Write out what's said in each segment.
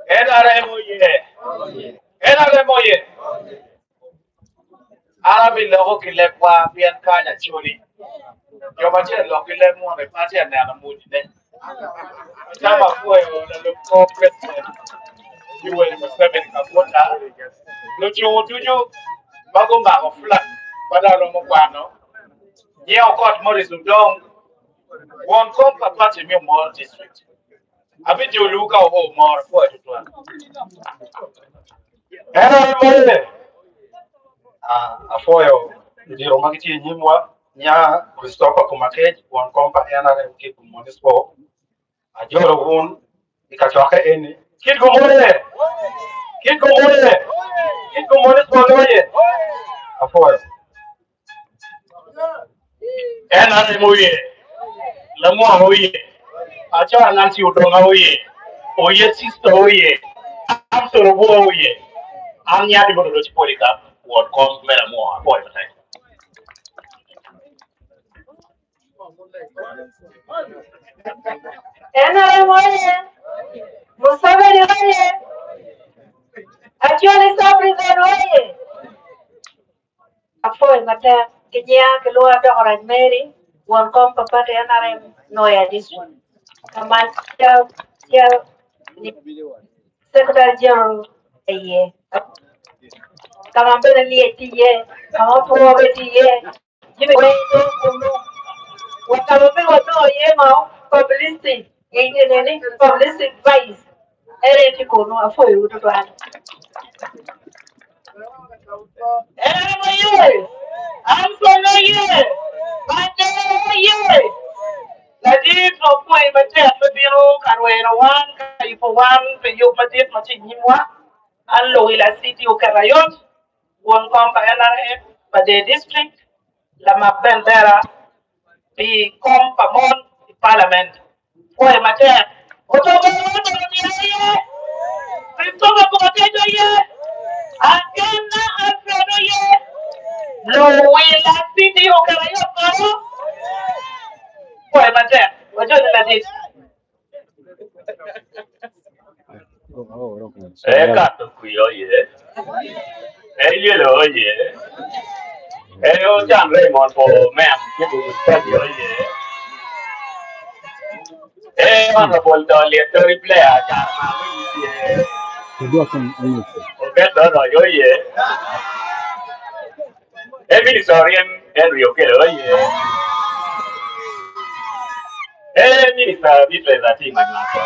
NRM oye. NRM oye. Arabi logo kile kwa pian kanya churi. Yo bache lo kile mo ne pati na mudi ne. Chama kwa yo na lo president. Yuwe Museveni kakwota. Lo chuju bago ma flat. Bada lo mo kwano. Ye okot Morris Udong. One compa party me more district. Abi di oluka ho more for it one. Moye. Afoyo di romagiti nyimwa nya Christopher Kumakej one compa NRM kid municipal. Ajoro won ikachoka eni. Kid Moye. Kid municipal loye. Afoyo. NRM Moye. Lamo hoye. Acha Nancy Udonga hoye. Oye sister hoye. I'm so hoye. I'm nyati bodo do chipolika. What comes mera mo boy matai. NRM hoye. Museveni hoye. Actually represent hoye. Afoy mata kenya kelua do Orange Mary. One compa party NRM Noya district. Kamal ya Secretary General ye. Kama mbele liye tiye, kama tuwe tiye. Jibe wewe kuno. Wakabe watu ye mao publicity. Yeye nene publicity advice. Ere tikono afo yuto twana. Ye. I'm so ye. Bande ye. Lagi no point macam berbiro karwera wan kayu wan penyuk macam macam nyimwa allo ila city ukarayot wan kompa NRM pada district lama bendera di kompa mon di parliament koi macam otoba ye Christopher Kumakej ye agena Alfredo ye lo ila city ukarayot karo koi macam wajo lagi Kato kuyo ye. Yelo ye. Yo John Raymond for ma'am. Kibu studio ye. Honorable Dolly Player. Charma ye. Okay, no yo ye. Ministerian Henry Okelo ye. Minister Bitle Zati Magnata.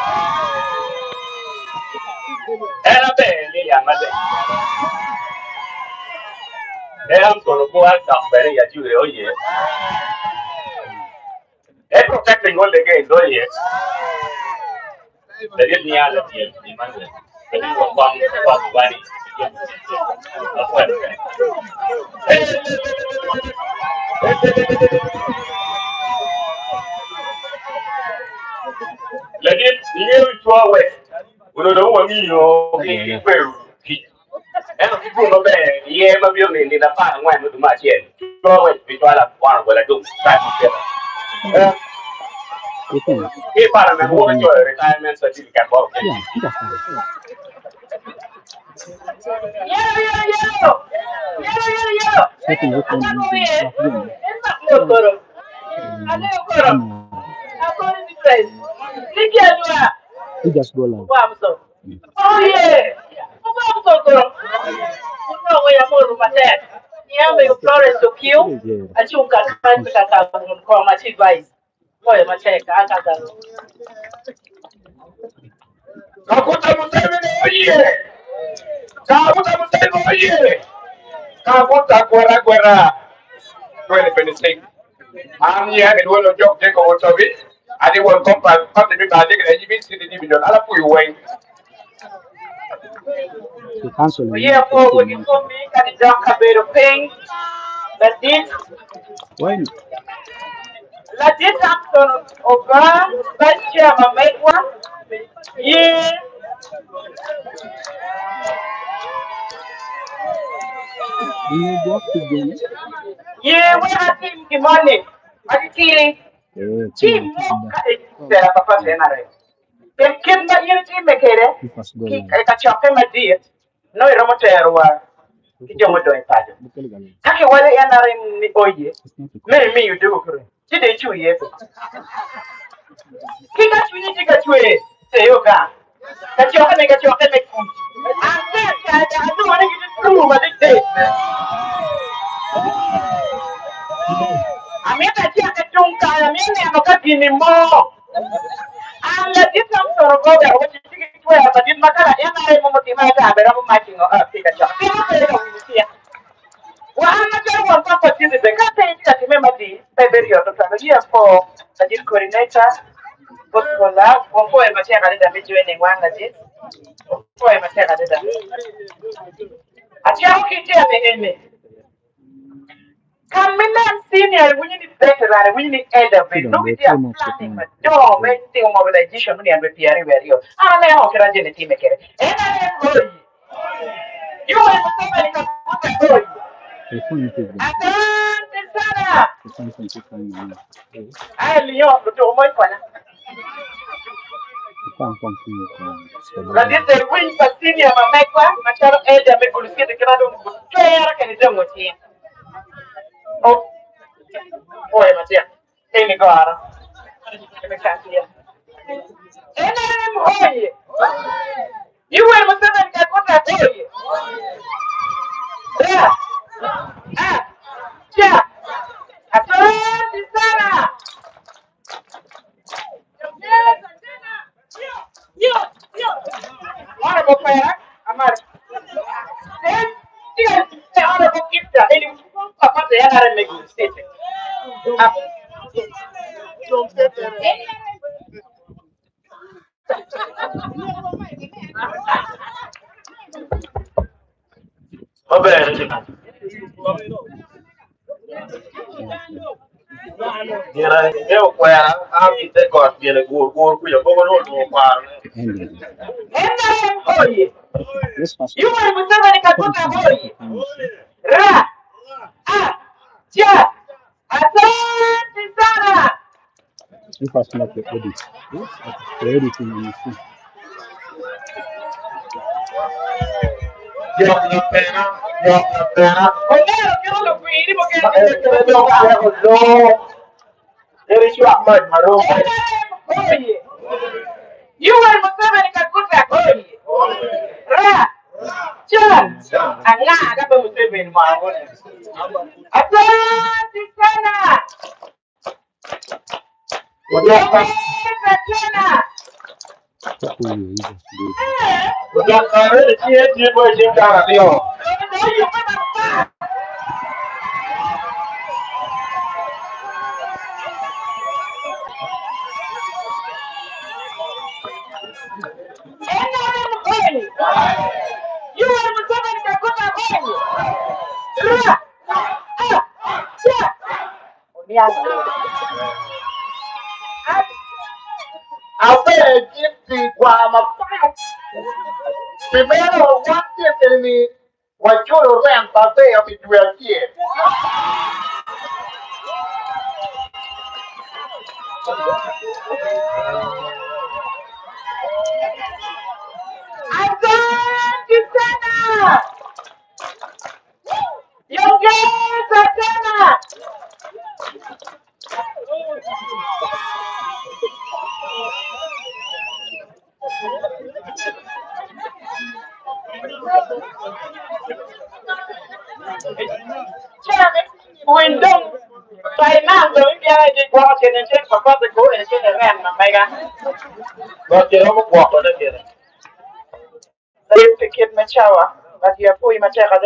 Lilian Made. I'm going to go out very at you, oh yeah. They're protecting all the games, oh yeah. They didn't hear the team, the they didn't want to buy Let it live to our way. We don't know what you know. And people know that, yeah, maybe only in the part when we do much yet. Always be trying to find what I do. If I remember what your retirement certificate about. You just go like. Oh yeah. Yeah, we Florence to kill. I took a kind of chromatic vice. Boy, my check, I got that. Kakuta Museveni oye. Kakuta Gwera 2026. I'm here and one of your take over of it. I didn't want to come back to the bad and you see the division. I'll put you away. Yeah, for you told me that it's a bit of pain. But this, When? let this happen over. Let's share my mate one. Yeah. You go to Yeah, we have the money. I think team, Papa Senare. The kid that you time kere ki ka choke madit no iromo terwa ki jomo do ipajo kake wale yanare ni oye me you do kure ti de chu ye ki ka chuni ti ka chwe se yo ka choke me ku ante ka ja do wani ki tu ma de ameta ti ka tunka amene amaka ni mo alla ditam soro go da wati tigi tuya ba din makala yana ai mu mutima ta ba rabu maki no afika cha wa ana jar wa papa tindi be ka ta ita ti mema di pe berio to familia for the din coordinator boskola wa ko e matia kada da mejo ne wanga di ko e matia kada da atia ki ti ame Caminhando senior, we need veteran, we need elder, no we are planning, but no, we think mobilization, we are very very. Ah, I am okay, I team make it. And I am going. You are somebody can put a I Leon, the two more one. That is the win for senior, my make one, my child elder, make good see the Canada, where can you do with him? Oh, boy, Matia. Any God. You were with them and got what I tell you. Yeah. Ah. Yeah. I told you, Sarah. You. Honorable prayer. I'm out. Then, you got the honorable gift. Any papa, they are not making mistakes. Eu a vida gosta de go cuida como no par. You want to say that boy. Ra. Ah. Ja. Asante sana. You first make the edit. Yes, the editing on the screen. Yo la pena. Oye, quiero lo cuidi porque no. Eres yo Ahmad Maro. Oye. You are Muslim ka kuta oye. Ra. Chan. Anga ada Muslim ma wona. Asante sana. Udah kare dia boleh jengkar dia. You are Muslim ka kuta oye. Ra. Apa jadi guama primero waktu ini wajur orang tapi yang dijual dia ada di sana yoga di sana. Window, saya nak dia di bawah sini papa tu ini sini rem mereka. Baca kamu buat apa dia? Saya fikir macam apa? Bagi apa macam